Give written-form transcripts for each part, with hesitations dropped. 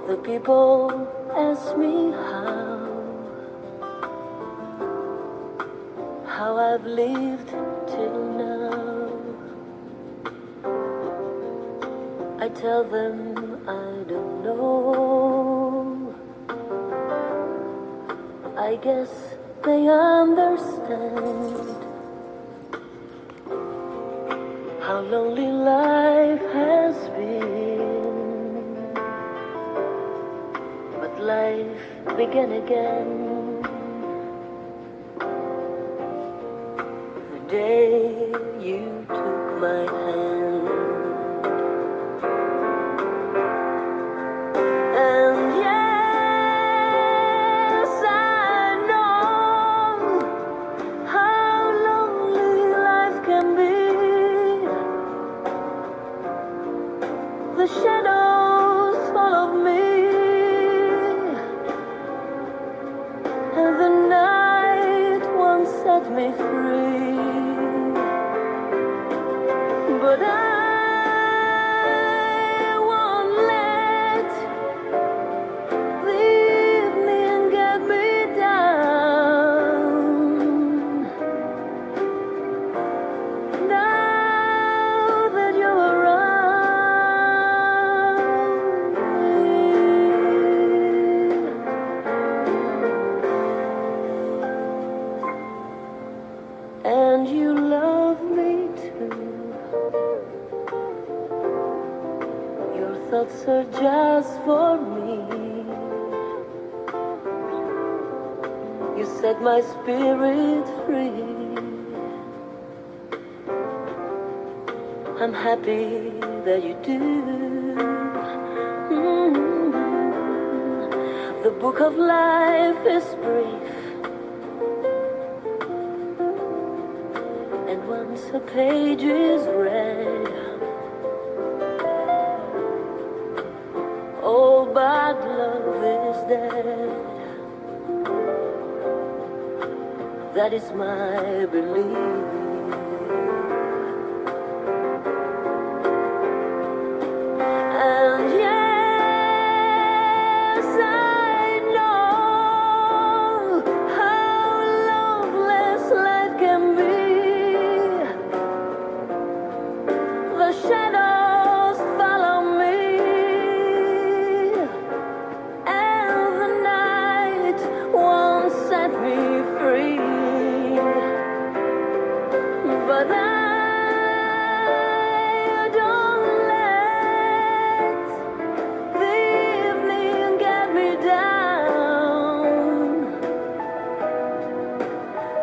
The people ask me how I've lived till now. I tell them I don't know. I guess they understand how lonely life has been. But life began again the day you took my hand. And yes, I know how lonely life can be. The shadows follow me, and the night won't set me free. But I won't let the evening get me down. Now that you're around me, and you love me too. Your thoughts are just for me. You set my spirit free. I'm happy that you do. The book of life is brief, and once a page is read, all but love is dead. That is my belief. And yes, I know how loveless life can be. The shadows follow me, and the night won't set me free. But I don't let the evening get me down.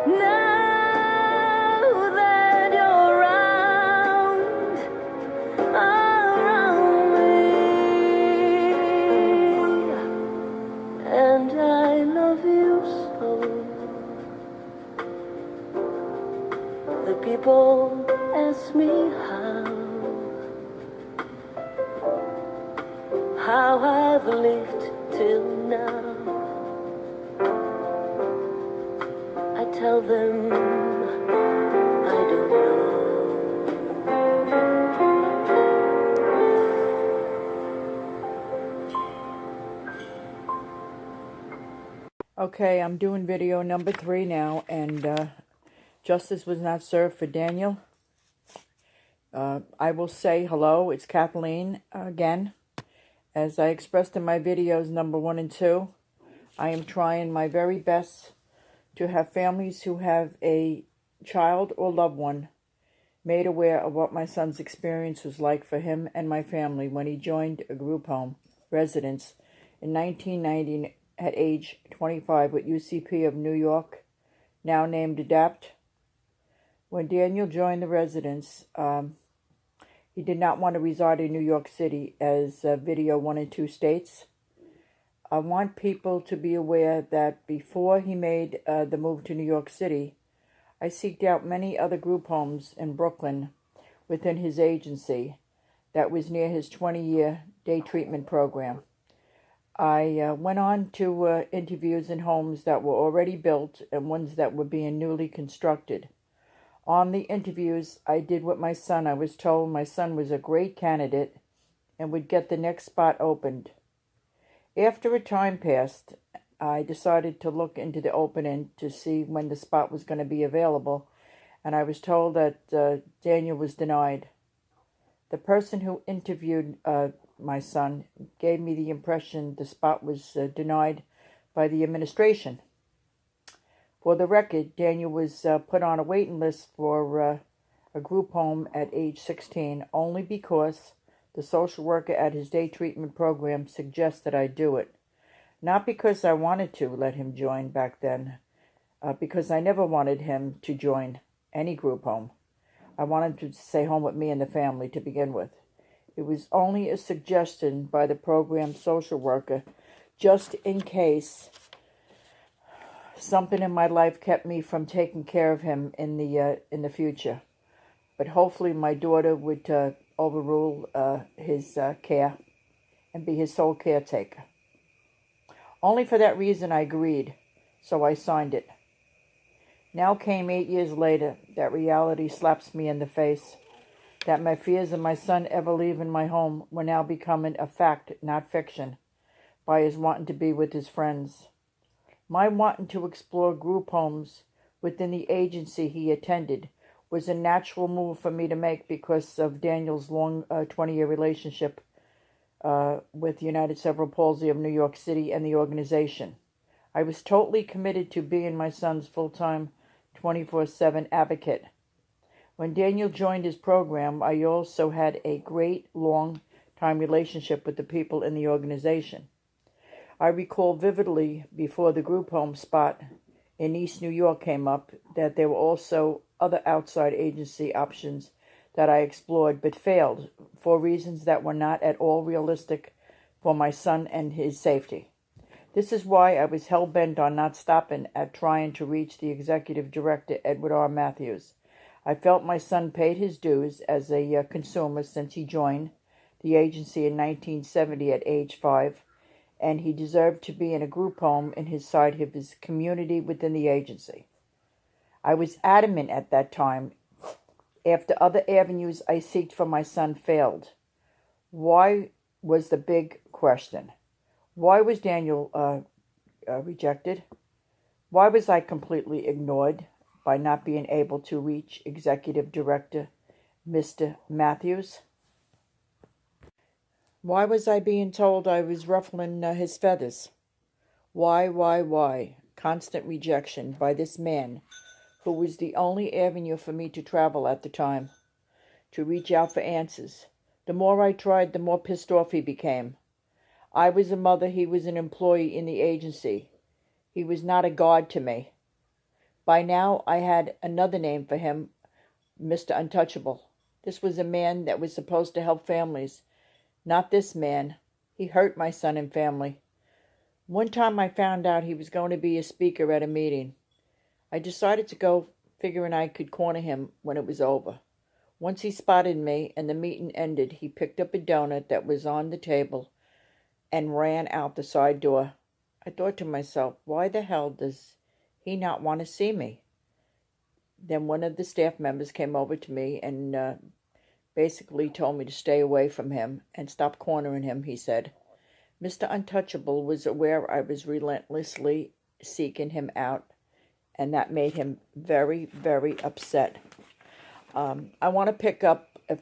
Now that you're around me, and I love you so. The people ask me how I've lived till now. I tell them I don't know. Okay, I'm doing video number 3 now, and justice was not served for Daniel. I will say hello, it's Kathleen again. As I expressed in my videos number 1 and 2, I am trying my very best to have families who have a child or loved one made aware of what my son's experience was like for him and my family when he joined a group home residence in 1990 at age 25 with UCP of New York, now named ADAPT. When Daniel joined the residence, he did not want to reside in New York City, as video 1 and 2 states. I want people to be aware that before he made the move to New York City, I seeked out many other group homes in Brooklyn within his agency that was near his 20-year day treatment program. I went on to interviews in homes that were already built and ones that were being newly constructed. On the interviews I did with my son, I was told my son was a great candidate and would get the next spot opened. After a time passed, I decided to look into the opening to see when the spot was going to be available, and I was told that Daniel was denied. The person who interviewed my son gave me the impression the spot was denied by the administration. For the record, Daniel was put on a waiting list for a group home at age 16 only because the social worker at his day treatment program suggested I do it. Not because I wanted to let him join back then, because I never wanted him to join any group home. I wanted him to stay home with me and the family to begin with. It was only a suggestion by the program social worker, just in case something in my life kept me from taking care of him in the future. But hopefully my daughter would overrule his care and be his sole caretaker. Only for that reason I agreed, so I signed it. Now came 8 years later, that reality slaps me in the face, that my fears of my son ever leaving my home were now becoming a fact, not fiction, by his wanting to be with his friends. My wanting to explore group homes within the agency he attended was a natural move for me to make because of Daniel's long 20-year relationship with United Cerebral Palsy of New York City and the organization. I was totally committed to being my son's full-time 24/7 advocate. When Daniel joined his program, I also had a great long-time relationship with the people in the organization. I recall vividly before the group home spot in East New York came up that there were also other outside agency options that I explored but failed for reasons that were not at all realistic for my son and his safety. This is why I was hell-bent on not stopping at trying to reach the executive director, Edward R. Matthews. I felt my son paid his dues as a consumer since he joined the agency in 1970 at age 5, and he deserved to be in a group home in his side of his community within the agency. I was adamant at that time, after other avenues I sought for my son failed. Why was the big question? Why was Daniel rejected? Why was I completely ignored by not being able to reach Executive Director Mr. Matthews? Why was I being told I was ruffling his feathers? Why? Constant rejection by this man who was the only avenue for me to travel at the time, to reach out for answers. The more I tried, the more pissed off he became. I was a mother, he was an employee in the agency. He was not a god to me. By now, I had another name for him, Mr. Untouchable. This was a man that was supposed to help families. Not this man. He hurt my son and family. One time I found out he was going to be a speaker at a meeting. I decided to go, figuring I could corner him when it was over. Once he spotted me and the meeting ended, he picked up a donut that was on the table and ran out the side door. I thought to myself, why the hell does he not want to see me? Then one of the staff members came over to me and basically told me to stay away from him and stop cornering him, he said. Mr. Untouchable was aware I was relentlessly seeking him out, and that made him very, very upset. I want to pick up, if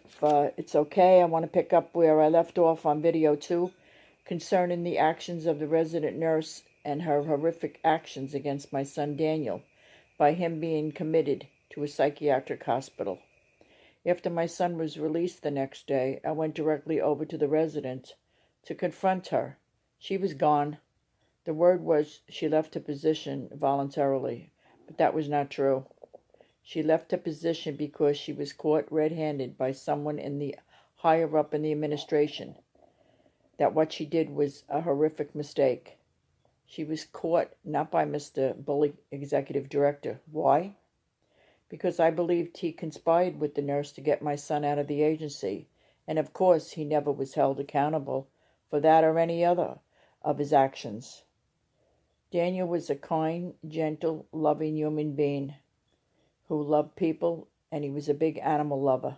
it's okay, I want to pick up where I left off on video 2 concerning the actions of the resident nurse and her horrific actions against my son Daniel by him being committed to a psychiatric hospital. After my son was released the next day, I went directly over to the residence to confront her. She was gone. The word was she left her position voluntarily, but that was not true. She left her position because she was caught red-handed by someone in the higher up in the administration, that what she did was a horrific mistake. She was caught not by Mr. Bully, executive director. Why? Because I believed he conspired with the nurse to get my son out of the agency, and of course he never was held accountable for that or any other of his actions. Daniel was a kind, gentle, loving human being who loved people, and he was a big animal lover.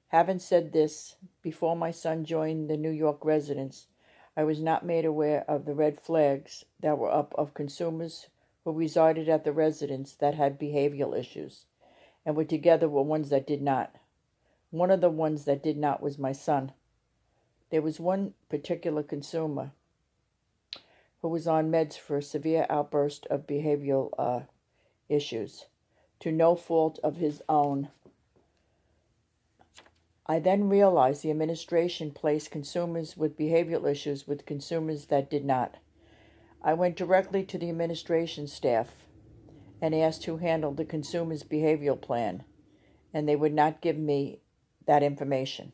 Having said this, before my son joined the New York residence, I was not made aware of the red flags that were up of consumers who resided at the residence that had behavioral issues, and were together with ones that did not. One of the ones that did not was my son. There was one particular consumer who was on meds for a severe outburst of behavioral issues, to no fault of his own. I then realized the administration placed consumers with behavioral issues with consumers that did not. I went directly to the administration staff and asked who handled the consumer's behavioral plan, and they would not give me that information.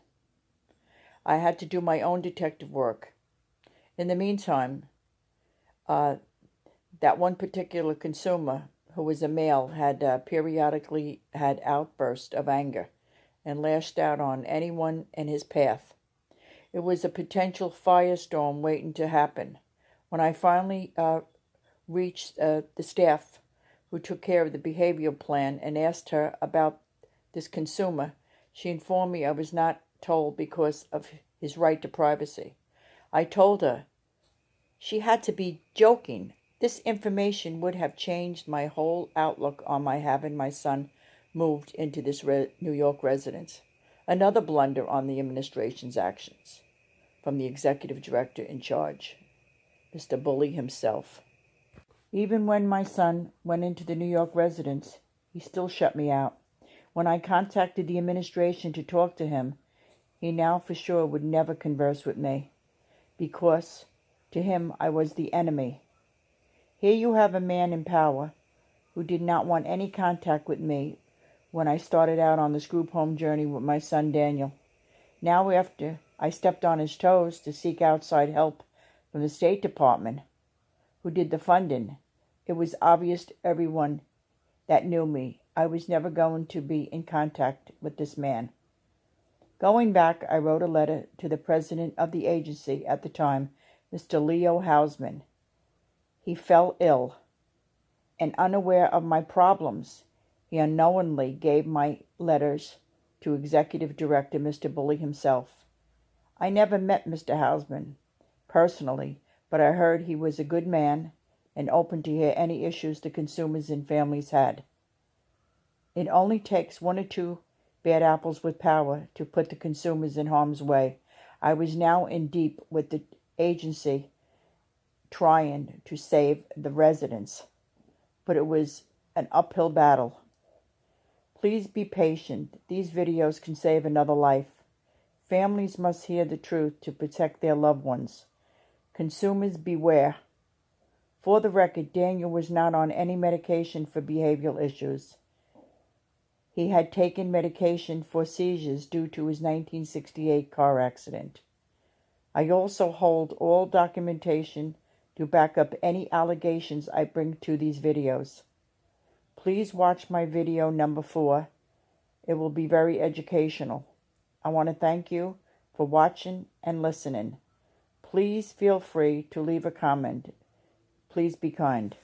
I had to do my own detective work. In the meantime, that one particular consumer, who was a male, had periodically had outbursts of anger and lashed out on anyone in his path. It was a potential firestorm waiting to happen. When I finally reached the staff who took care of the behavioral plan and asked her about this consumer, she informed me I was not told because of his right to privacy. I told her she had to be joking. This information would have changed my whole outlook on my having my son moved into this New York residence. Another blunder on the administration's actions from the executive director in charge, Mr. Bully himself. Even when my son went into the New York residence, he still shut me out. When I contacted the administration to talk to him, he now for sure would never converse with me, because to him I was the enemy. Here you have a man in power who did not want any contact with me when I started out on this group home journey with my son Daniel. Now, after I stepped on his toes to seek outside help from the State Department, who did the funding, it was obvious to everyone that knew me I was never going to be in contact with this man. Going back, I wrote a letter to the president of the agency at the time, Mr. Leo Hausman. He fell ill, and unaware of my problems, he unknowingly gave my letters to Executive Director Mr. Bully himself. I never met Mr. Hausman personally, but I heard he was a good man and open to hear any issues the consumers and families had. It only takes one or two bad apples with power to put the consumers in harm's way. I was now in deep with the agency trying to save the residents, but it was an uphill battle. Please be patient. These videos can save another life. Families must hear the truth to protect their loved ones. Consumers beware. For the record, Daniel was not on any medication for behavioral issues. He had taken medication for seizures due to his 1968 car accident. I also hold all documentation to back up any allegations I bring to these videos. Please watch my video number 4. It will be very educational. I want to thank you for watching and listening. Please feel free to leave a comment. Please be kind.